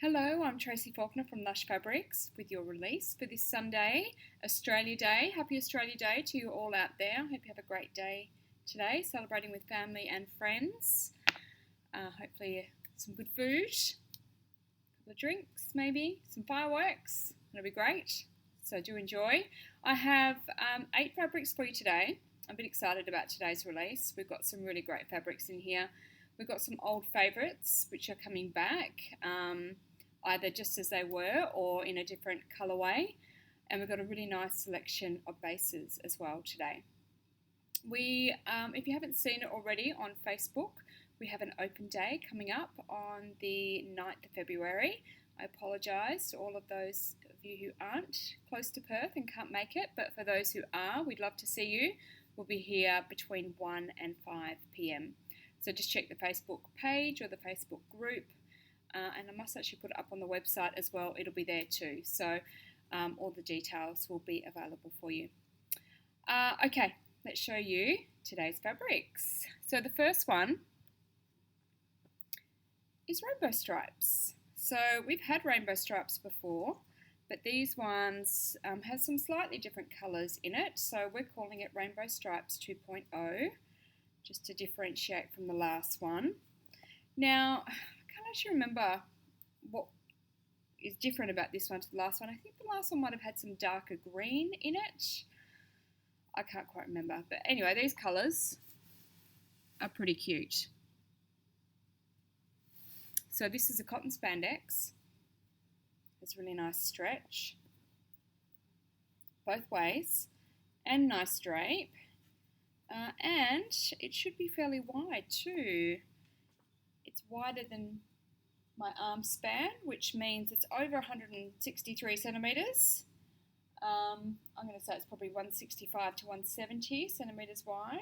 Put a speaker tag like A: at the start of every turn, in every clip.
A: Hello, I'm Tracy Faulkner from Lush Fabrics with your release for this Sunday, Australia Day. Happy Australia Day to you all out there. Hope you have a great day today, celebrating with family and friends. Hopefully some good food, a couple of drinks maybe, some fireworks. It'll be great, so do enjoy. I have 8 fabrics for you today. I'm a bit excited about today's release. We've got some really great fabrics in here. We've got some old favourites which are coming back, either just as they were or in a different colourway. And we've got a really nice selection of bases as well today. If you haven't seen it already on Facebook, we have an open day coming up on the 9th of February. I apologise to all of those of you who aren't close to Perth and can't make it, but for those who are, we'd love to see you. We'll be here between 1 and 5 p.m. So just check the Facebook page or the Facebook group, and I must actually put it up on the website as well. It'll be there too. So all the details will be available for you. Okay, let's show you today's fabrics. So the first one is rainbow stripes. So we've had rainbow stripes before, but these ones have some slightly different colours in it. So we're calling it Rainbow Stripes 2.0. Just to differentiate from the last one. Now, I can't actually remember what is different about this one to the last one. I think the last one might have had some darker green in it. I can't quite remember. But anyway, these colours are pretty cute. So this is a cotton spandex. It's really nice stretch both ways and nice drape. And it should be fairly wide too. It's wider than my arm span, which means it's over 163 centimetres. I'm going to say it's probably 165 to 170 centimetres wide.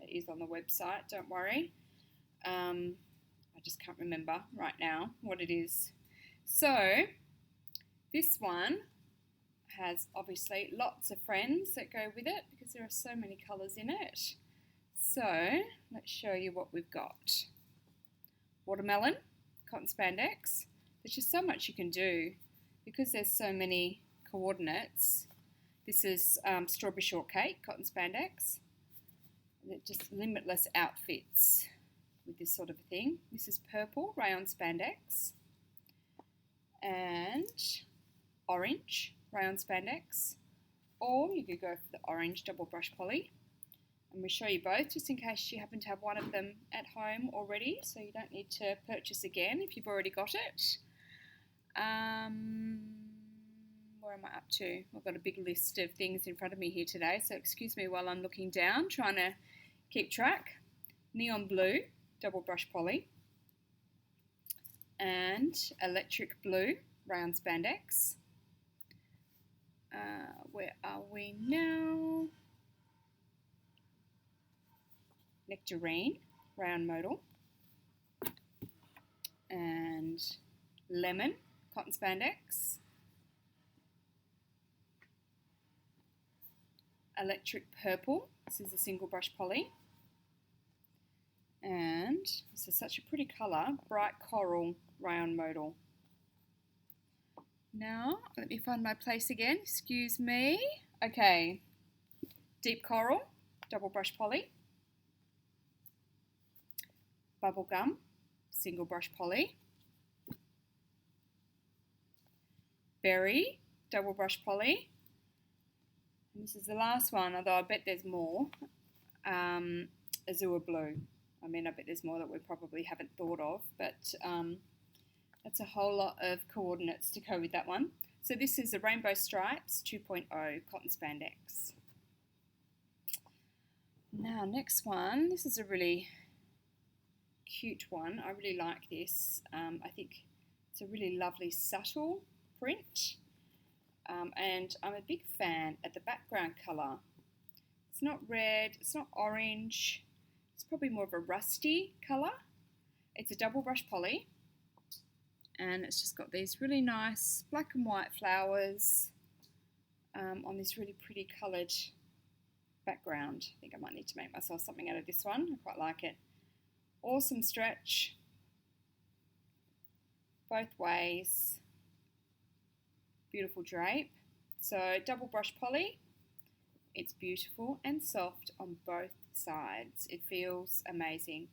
A: It is on the website, don't worry. I just can't remember right now what it is. So this one has obviously lots of friends that go with it because there are so many colours in it. So let's show you what we've got. Watermelon, cotton spandex. There's just so much you can do because there's so many coordinates. This is strawberry shortcake, cotton spandex. Just limitless outfits with this sort of thing. This is purple, rayon spandex. And orange, rayon spandex, or you could go for the orange double brush poly, and we show you both just in case you happen to have one of them at home already, so you don't need to purchase again if you've already got it. Where am I up to? I've got a big list of things in front of me here today, so excuse me while I'm looking down trying to keep track. Neon blue double brush poly and electric blue rayon spandex. Where are we now? Nectarine, rayon modal, and lemon, cotton spandex, electric purple, this is a single brush poly, and this is such a pretty colour, bright coral, rayon modal. Now, let me find my place again, excuse me. Okay, deep coral, double brush poly, bubblegum, single brush poly, berry, double brush poly, and this is the last one, although I bet there's more, azure blue. I mean, I bet there's more that we probably haven't thought of, but that's a whole lot of coordinates to go with that one. So this is a Rainbow Stripes 2.0 cotton spandex. Now, next one. This is a really cute one. I really like this. I think it's a really lovely subtle print. And I'm a big fan of the background colour. It's not red, it's not orange. It's probably more of a rusty colour. It's a double brush poly. And it's just got these really nice black and white flowers on this really pretty coloured background. I think I might need to make myself something out of this one. I quite like it. Awesome stretch. both ways. Beautiful drape. So double brush poly. It's beautiful and soft on both sides. It feels amazing.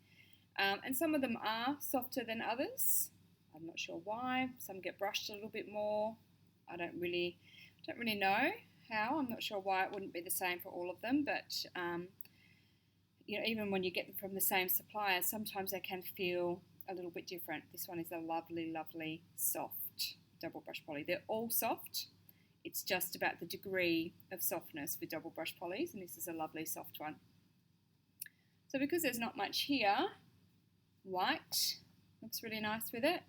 A: And some of them are softer than others. I'm not sure why. Some get brushed a little bit more. I don't really know how. I'm not sure why it wouldn't be the same for all of them, but even when you get them from the same supplier, sometimes they can feel a little bit different. This one is a lovely, lovely soft double brush poly. They're all soft. It's just about the degree of softness with double brush polys, and this is a lovely soft one. So because there's not much here, white looks really nice with it,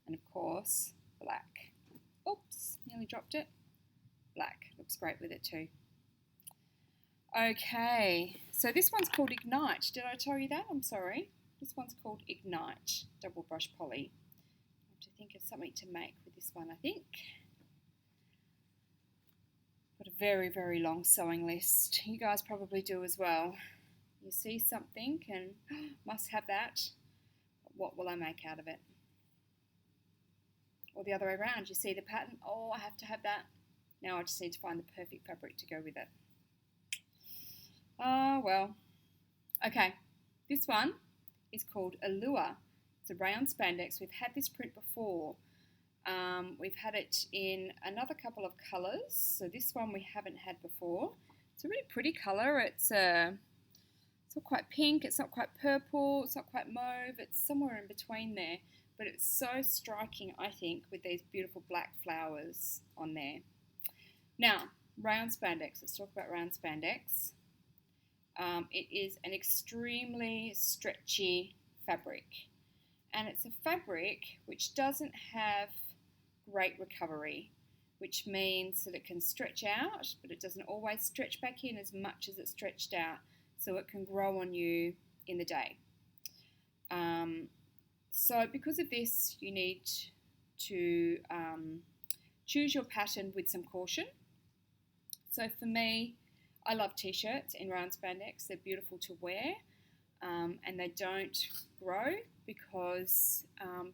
A: and of course black. Oops, nearly dropped it. Black looks great with it too. Okay, so this one's called Ignite. Did I tell you that? I'm sorry. This one's called Ignite double brush poly. I have to think of something to make with this one, I think. Got a very, very long sewing list. You guys probably do as well. You see something and must have that. What will I make out of it? Or the other way around. You see the pattern. Oh, I have to have that. Now I just need to find the perfect fabric to go with it. Oh, well. Okay, this one is called Allure. It's a rayon spandex. We've had this print before. We've had it in another couple of colours. So this one we haven't had before. It's a really pretty colour. It's not quite pink, it's not quite purple, it's not quite mauve. It's somewhere in between there. But it's so striking, I think, with these beautiful black flowers on there. Now, rayon spandex. Let's talk about rayon spandex. It is an extremely stretchy fabric, and it's a fabric which doesn't have great recovery, which means that it can stretch out, but it doesn't always stretch back in as much as it's stretched out, so it can grow on you in the day. So because of this, you need to choose your pattern with some caution. So for me, I love t-shirts in rayon spandex. They're beautiful to wear, and they don't grow because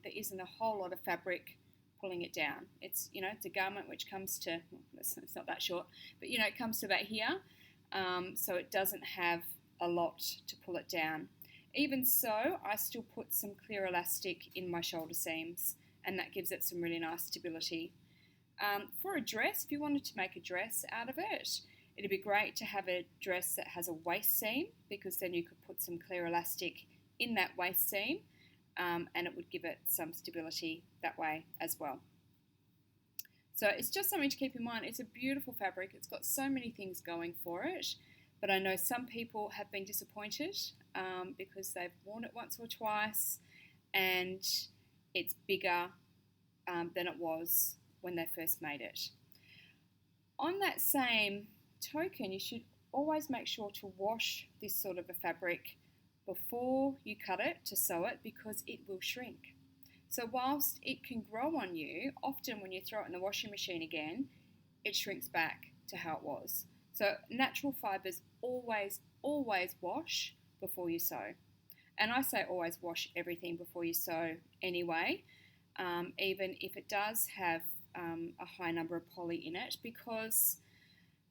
A: there isn't a whole lot of fabric pulling it down. It's it's a garment which comes to, it's not that short, but it comes to about here, so it doesn't have a lot to pull it down. Even so, I still put some clear elastic in my shoulder seams, and that gives it some really nice stability. For a dress, if you wanted to make a dress out of it, it'd be great to have a dress that has a waist seam, because then you could put some clear elastic in that waist seam, and it would give it some stability that way as well. So it's just something to keep in mind. It's a beautiful fabric. It's got so many things going for it, but I know some people have been disappointed because they've worn it once or twice and it's bigger than it was when they first made it. On that same token, you should always make sure to wash this sort of a fabric before you cut it to sew it, because it will shrink. So whilst it can grow on you, often when you throw it in the washing machine again, it shrinks back to how it was. So natural fibres always wash before you sew. And I say always wash everything before you sew anyway, even if it does have a high number of poly in it, because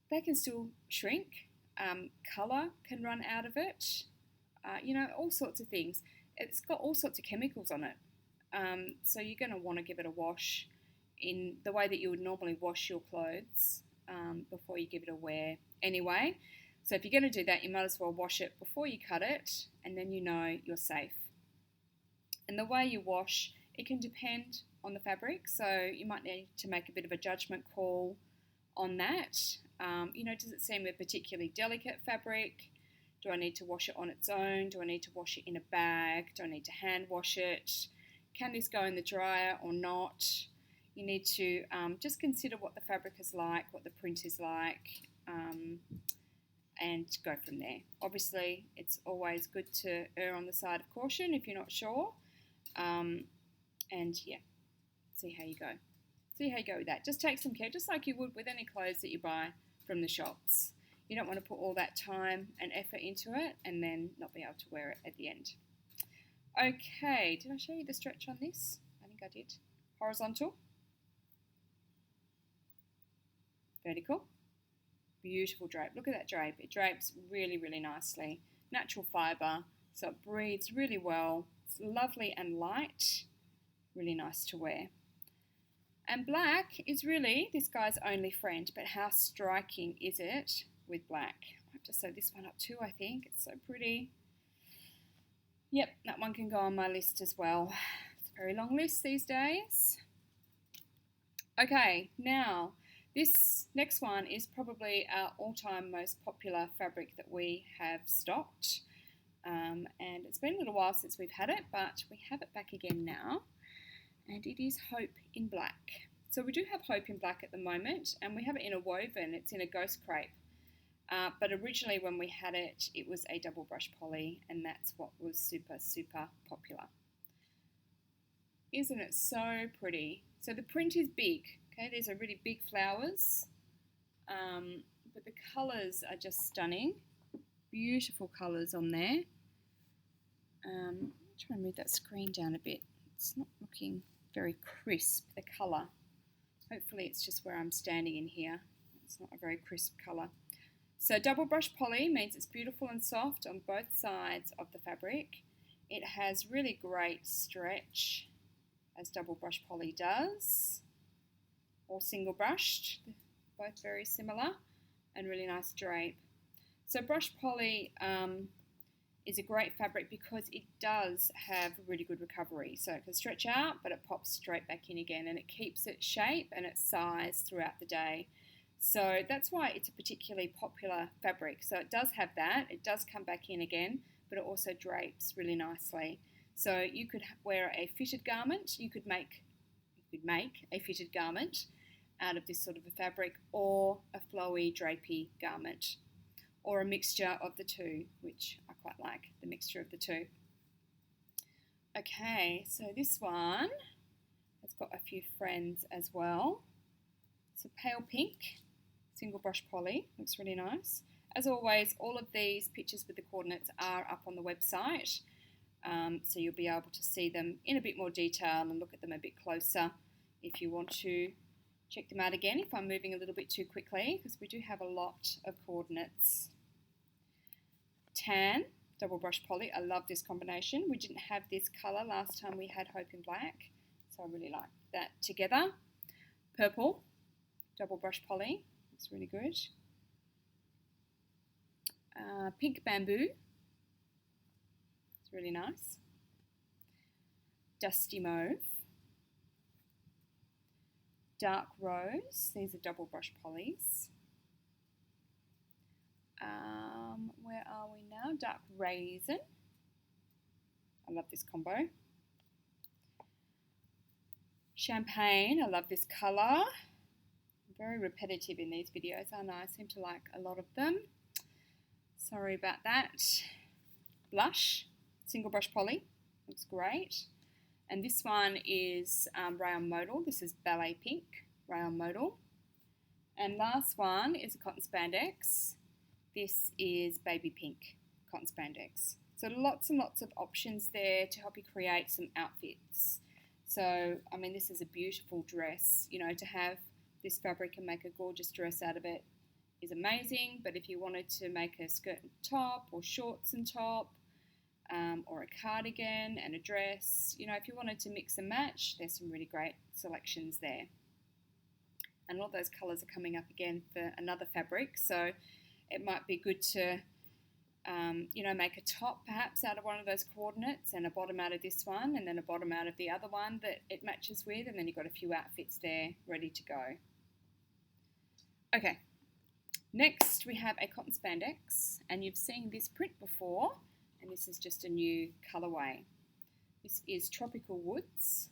A: they can still shrink. Colour can run out of it, all sorts of things. It's got all sorts of chemicals on it. So you're going to want to give it a wash in the way that you would normally wash your clothes before you give it a wear anyway. So if you're going to do that, you might as well wash it before you cut it, and then you're safe. And the way you wash, it can depend on the fabric, so you might need to make a bit of a judgment call on that. Does it seem a particularly delicate fabric? Do I need to wash it on its own? Do I need to wash it in a bag? Do I need to hand wash it? Can this go in the dryer or not? You need to just consider what the fabric is like, what the print is like, and go from there. Obviously, it's always good to err on the side of caution if you're not sure. And yeah, see how you go. See how you go with that. Just take some care, just like you would with any clothes that you buy from the shops. You don't want to put all that time and effort into it and then not be able to wear it at the end. Okay, did I show you the stretch on this? I think I did. horizontal, vertical. Beautiful drape. Look at that drape. It drapes really, really nicely. Natural fibre, so it breathes really well. It's lovely and light. Really nice to wear. And black is really this guy's only friend, but how striking is it with black? I have to sew this one up too, I think. It's so pretty. Yep, that one can go on my list as well. It's a very long list these days. Okay, now this next one is probably our all-time most popular fabric that we have stocked. And it's been a little while since we've had it, but we have it back again now. And it is Hope in Black. So we do have Hope in Black at the moment, and we have it in a woven. It's in a ghost crepe. But originally when we had it, it was a double brush poly, and that's what was super, super popular. Isn't it so pretty? So the print is big. Okay, these are really big flowers, but the colours are just stunning. Beautiful colours on there. I'm trying to move that screen down a bit. It's not looking very crisp, the colour. Hopefully it's just where I'm standing in here. It's not a very crisp colour. So double brush poly means it's beautiful and soft on both sides of the fabric. It has really great stretch, as double brush poly does, or single brushed, both very similar, and really nice drape. So brush poly is a great fabric because it does have really good recovery. So it can stretch out, but it pops straight back in again, and it keeps its shape and its size throughout the day. So that's why it's a particularly popular fabric. So it does have that, it does come back in again, but it also drapes really nicely. So you could wear a fitted garment, you could make a fitted garment out of this sort of a fabric, or a flowy drapey garment, or a mixture of the two, which I quite like, the mixture of the two. Okay, so this one has got a few friends as well. So pale pink, single brush poly, looks really nice. As always, all of these pictures with the coordinates are up on the website, so you'll be able to see them in a bit more detail and look at them a bit closer if you want to check them out again if I'm moving a little bit too quickly, because we do have a lot of coordinates. Tan, double brush poly, I love this combination. We didn't have this colour last time we had Hope in Black, so I really like that together. Purple, double brush poly, looks really good. Pink bamboo, it's really nice. Dusty mauve. Dark rose, these are double brush polys. Where are we now? Dark raisin. I love this combo. Champagne, I love this colour. Very repetitive in these videos, aren't I? I seem to like a lot of them. Sorry about that. Blush, single brush poly, looks great. And this one is rayon modal. This is ballet pink, rayon modal. And last one is a cotton spandex. This is baby pink cotton spandex. So lots and lots of options there to help you create some outfits. So, I mean, this is a beautiful dress. You know, to have this fabric and make a gorgeous dress out of it is amazing. But if you wanted to make a skirt and top, or shorts and top, or a cardigan and a dress, you know, if you wanted to mix and match, there's some really great selections there. And a lot of those colours are coming up again for another fabric, so it might be good to, you know, make a top perhaps out of one of those coordinates, and a bottom out of this one, and then a bottom out of the other one that it matches with, and then you've got a few outfits there ready to go. Okay, next we have a cotton spandex, and you've seen this print before, and this is just a new colourway. This is Tropical Woods,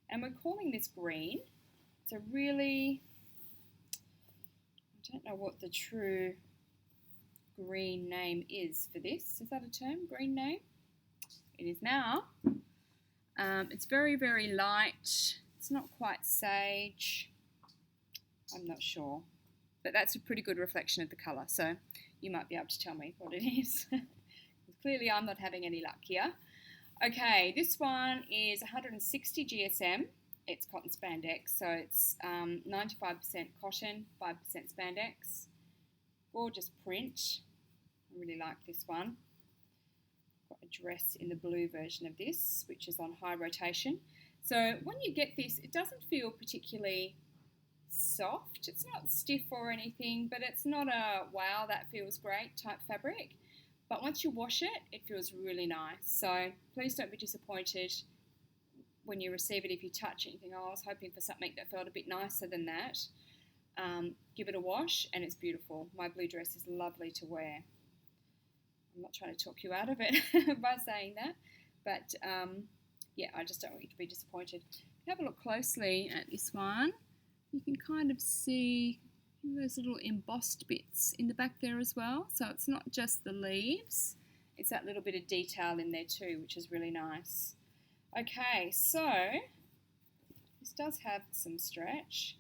A: and we're calling this green. It's a really, I don't know what the true green name is for this. Is that a term, green name? It is now. It's very, very light. It's not quite sage. I'm not sure. But that's a pretty good reflection of the colour, so you might be able to tell me what it is. Clearly I'm not having any luck here. Okay, this one is 160 GSM. it's cotton spandex, so it's 95% cotton, 5% spandex. Gorgeous print. I really like this one. Got a dress in the blue version of this, which is on high rotation. So when you get this, it doesn't feel particularly soft. It's not stiff or anything, but it's not a wow, that feels great type fabric. But once you wash it, it feels really nice. So please don't be disappointed when you receive it if you touch it and think, oh, I was hoping for something that felt a bit nicer than that. Give it a wash and it's beautiful. My blue dress is lovely to wear. I'm not trying to talk you out of it by saying that, but yeah, I just don't want you to be disappointed. If you have a look closely at this one, you can kind of see those little embossed bits in the back there as well. So it's not just the leaves, it's that little bit of detail in there too, which is really nice. Okay, so this does have some stretch,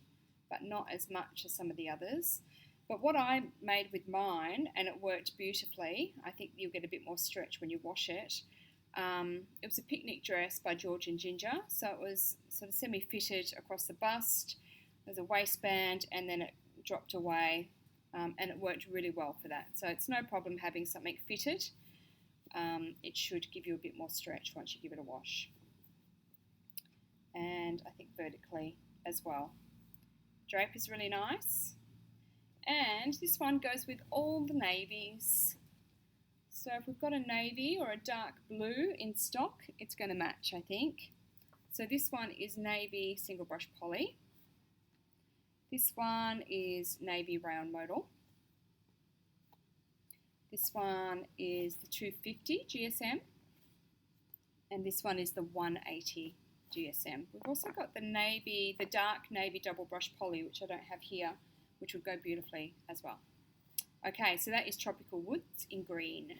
A: but not as much as some of the others. But what I made with mine, and it worked beautifully, I think you'll get a bit more stretch when you wash it. It was a picnic dress by George and Ginger, so it was sort of semi-fitted across the bust. There's a waistband, and then it dropped away, and it worked really well for that. So it's no problem having something fitted. It should give you a bit more stretch once you give it a wash. And I think vertically as well. Drape is really nice. And this one goes with all the navies. So if we've got a navy or a dark blue in stock, it's going to match, I think. So this one is navy single brush poly. This one is navy rayon modal. This one is the 250 GSM. And this one is the 180 GSM. We've also got the dark navy double brush poly, which I don't have here, which would go beautifully as well. Okay, so that is Tropical Woods in green.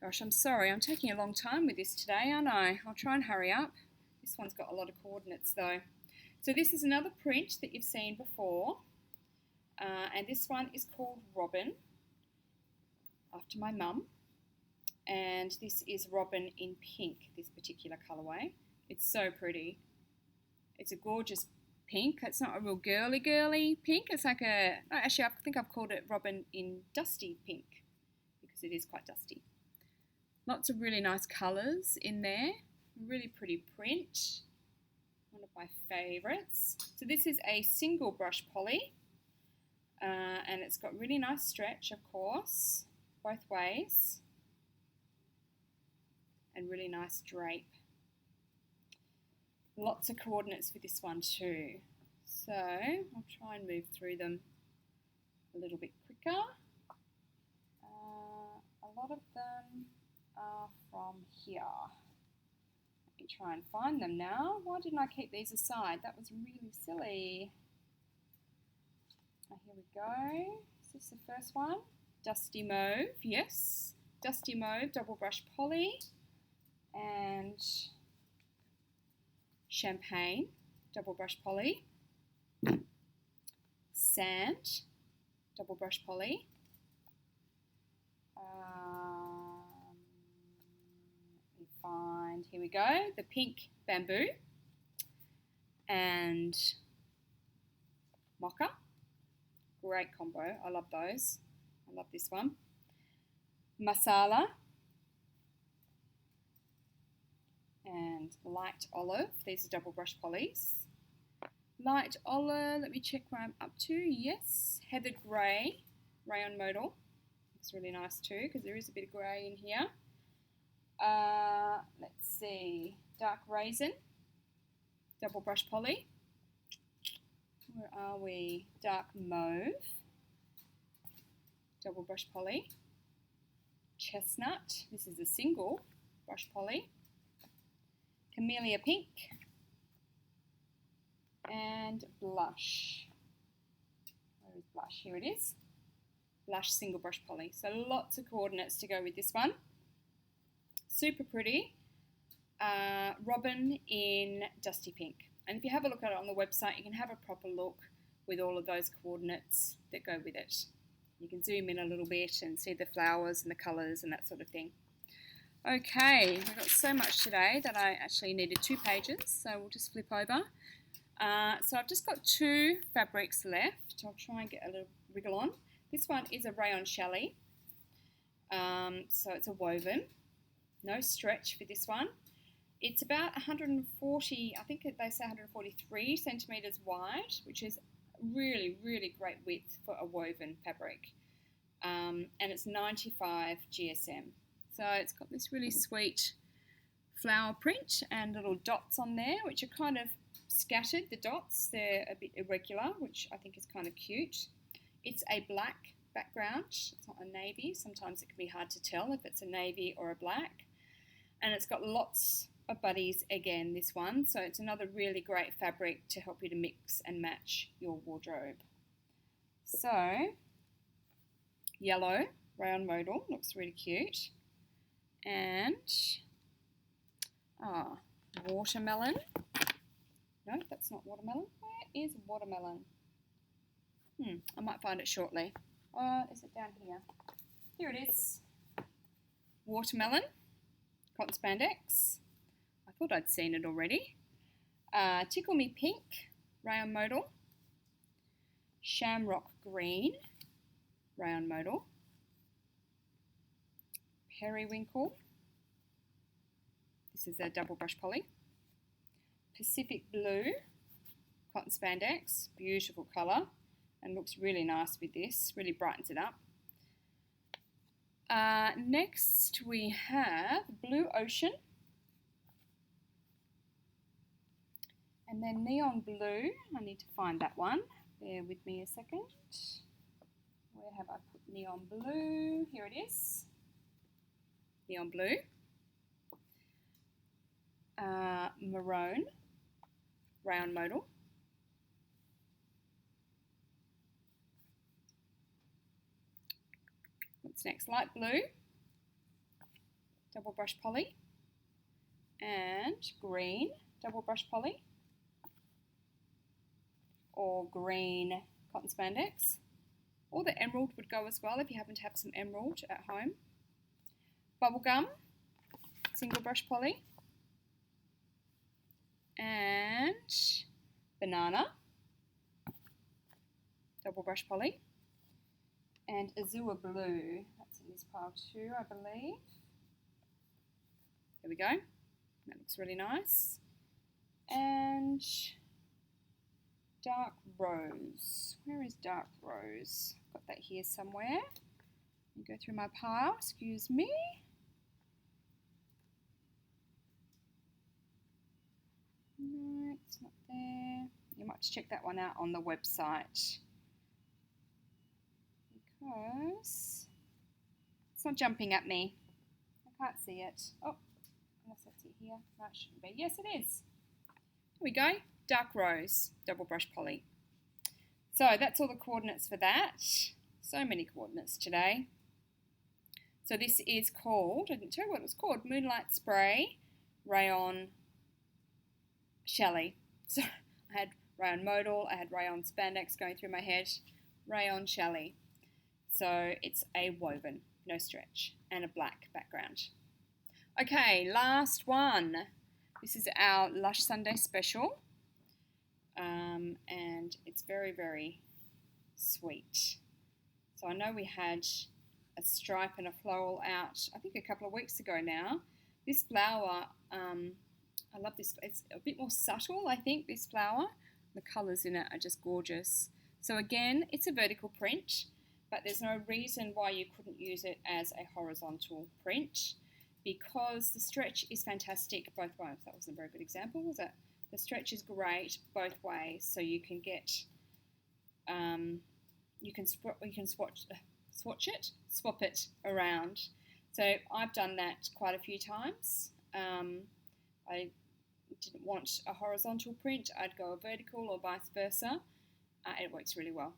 A: Gosh, I'm sorry, I'm taking a long time with this today, aren't I? I'll try and hurry up. This one's got a lot of coordinates though. So this is another print that you've seen before, and this one is called Robin, after my mum. And this is Robin in pink, this particular colourway. It's so pretty. It's a gorgeous pink. It's not a real girly pink. It's like actually I think I've called it Robin in dusty pink because it is quite dusty. Lots of really nice colours in there. Really pretty print. One of my favourites. So this is a single brush poly, and it's got really nice stretch, of course, both ways, and really nice drape. Lots of coordinates for this one too. So I'll try and move through them a little bit quicker. A lot of them are from here. Let me try and find them now. Why didn't I keep these aside? That was really silly. Here we go. Is this the first one? Dusty Mauve, yes. Dusty Mauve, double brush poly. And Champagne, double brush poly. Sand, double brush poly. Let me find, here we go, the pink bamboo. And mocha. Great combo, I love those. I love this one. Masala. And light olive. These are double brush polys. Light olive, let me check where I'm up to. Yes, heathered grey, rayon modal. Looks really nice too because there is a bit of grey in here. Let's see, dark raisin, double brush poly. Where are we? Dark mauve, double brush poly. Chestnut, this is a single brush poly. Camellia pink, and blush. Where is blush? Here it is. Blush single brush poly. So lots of coordinates to go with this one. Super pretty. Robin in dusty pink. And if you have a look at it on the website, you can have a proper look with all of those coordinates that go with it. You can zoom in a little bit and see the flowers and the colours and that sort of thing. Okay, we've got so much today that I actually needed 2 pages, so we'll just flip over. So I've just got 2 fabrics left. I'll try and get a little wriggle on. This one is a rayon challis, so it's a woven, no stretch for this one. It's about 140, I think they say 143 centimetres wide, which is really, really great width for a woven fabric. And it's 95 GSM. So it's got this really sweet flower print and little dots on there, which are kind of scattered, the dots. They're a bit irregular, which I think is kind of cute. It's a black background. It's not a navy. Sometimes it can be hard to tell if it's a navy or a black. And it's got lots of buddies again, this one. So it's another really great fabric to help you to mix and match your wardrobe. So, yellow rayon modal, looks really cute. And watermelon. No, that's not watermelon. Where is watermelon? I might find it shortly. Is it down here? Here it is. Watermelon, cotton spandex. I thought I'd seen it already. Tickle Me Pink, rayon modal. Shamrock Green, rayon modal. Periwinkle. This is a double brush poly. Pacific Blue, cotton spandex, beautiful colour, and looks really nice with this, really brightens it up. Next we have Blue Ocean, and then Neon Blue. I need to find that one, bear with me a second. Where have I put Neon Blue? Here it is. Neon Blue, Maroon, rayon modal, what's next? Light Blue, double brush poly, and Green, double brush poly, or green cotton spandex, or the emerald would go as well if you happen to have some emerald at home. Bubblegum, single brush poly, and banana, double brush poly, and azure blue. That's in this pile too, I believe. There we go. That looks really nice. And dark rose. Where is dark rose? Got that here somewhere. Let me go through my pile. Excuse me. No, it's not there. You might check that one out on the website because it's not jumping at me. I can't see it. Oh, unless that's it here. No, it shouldn't be. Yes, it is. Here we go. Dark rose, double brush poly. So that's all the coordinates for that. So many coordinates today. So this is called, I didn't tell you what it was called, Moonlight Spray Rayon Challis. So I had rayon modal, I had rayon spandex going through my head, rayon challis. So it's a woven, no stretch, and a black background. Okay, last one. This is our Lush Sunday special, and it's very, very sweet. So I know we had a stripe and a floral out, I think a couple of weeks ago now. This flower, I love this. It's a bit more subtle, I think, this flower. The colours in it are just gorgeous. So again, it's a vertical print, but there's no reason why you couldn't use it as a horizontal print because the stretch is fantastic both ways. That wasn't a very good example, was it? The stretch is great both ways, so you can get, you can swap it around. So I've done that quite a few times. I didn't want a horizontal print, I'd go a vertical or vice versa. It works really well.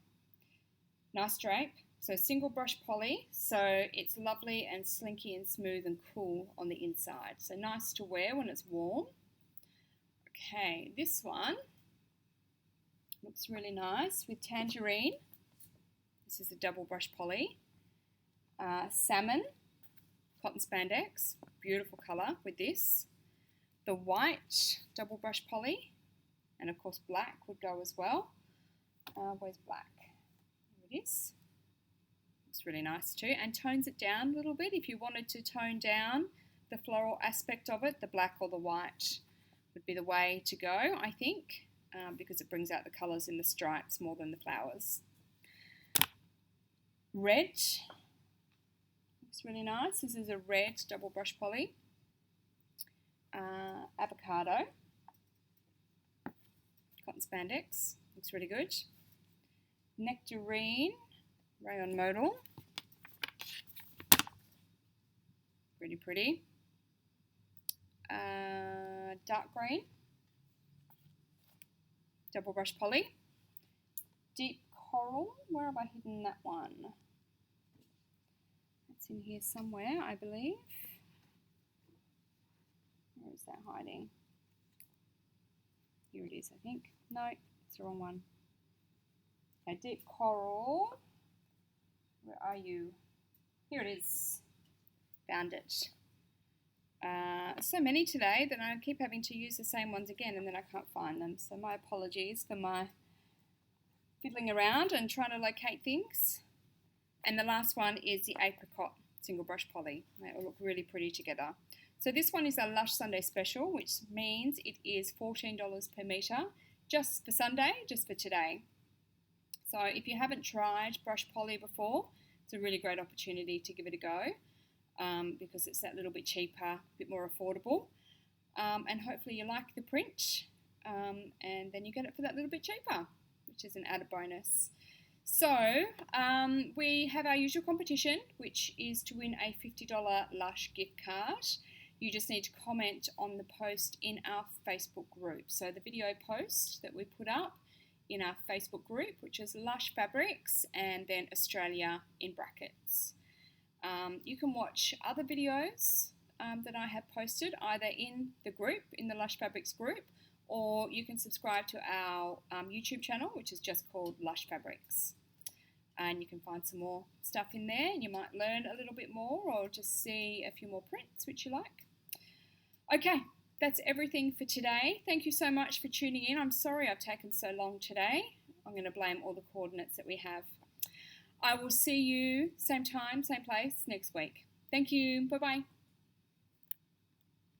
A: Nice drape. So single brush poly, so it's lovely and slinky and smooth and cool on the inside. So nice to wear when it's warm. Okay, this one looks really nice with tangerine. This is a double brush poly. Salmon, cotton spandex, beautiful colour with this. The white double brush poly, and of course black would go as well. Where's black? There it is. Looks really nice too, and tones it down a little bit. If you wanted to tone down the floral aspect of it, the black or the white would be the way to go, I think, because it brings out the colours in the stripes more than the flowers. Red, looks really nice. This is a red double brush poly. Avocado, cotton spandex, looks really good. Nectarine, rayon modal, really pretty. Dark green, double brush poly. Deep coral, where have I hidden that one? It's in here somewhere, I believe. Where is that hiding? Here it is, I think. No, it's the wrong one. Okay, deep coral. Where are you? Here it is. Found it. So many today that I keep having to use the same ones again and then I can't find them. So my apologies for my fiddling around and trying to locate things. And the last one is the apricot single brush poly. They all look really pretty together. So this one is a Lush Sunday special, which means it is $14 per metre just for Sunday, just for today. So if you haven't tried brush poly before, it's a really great opportunity to give it a go because it's that little bit cheaper, a bit more affordable. And hopefully you like the print and then you get it for that little bit cheaper, which is an added bonus. So we have our usual competition, which is to win a $50 Lush gift card. You just need to comment on the post in our Facebook group. So the video post that we put up in our Facebook group, which is Lush Fabrics and then Australia in brackets. You can watch other videos that I have posted either in the group, in the Lush Fabrics group, or you can subscribe to our YouTube channel, which is just called Lush Fabrics. And you can find some more stuff in there and you might learn a little bit more or just see a few more prints which you like. Okay, that's everything for today. Thank you so much for tuning in. I'm sorry I've taken so long today. I'm going to blame all the coordinates that we have. I will see you same time, same place next week. Thank you. Bye-bye.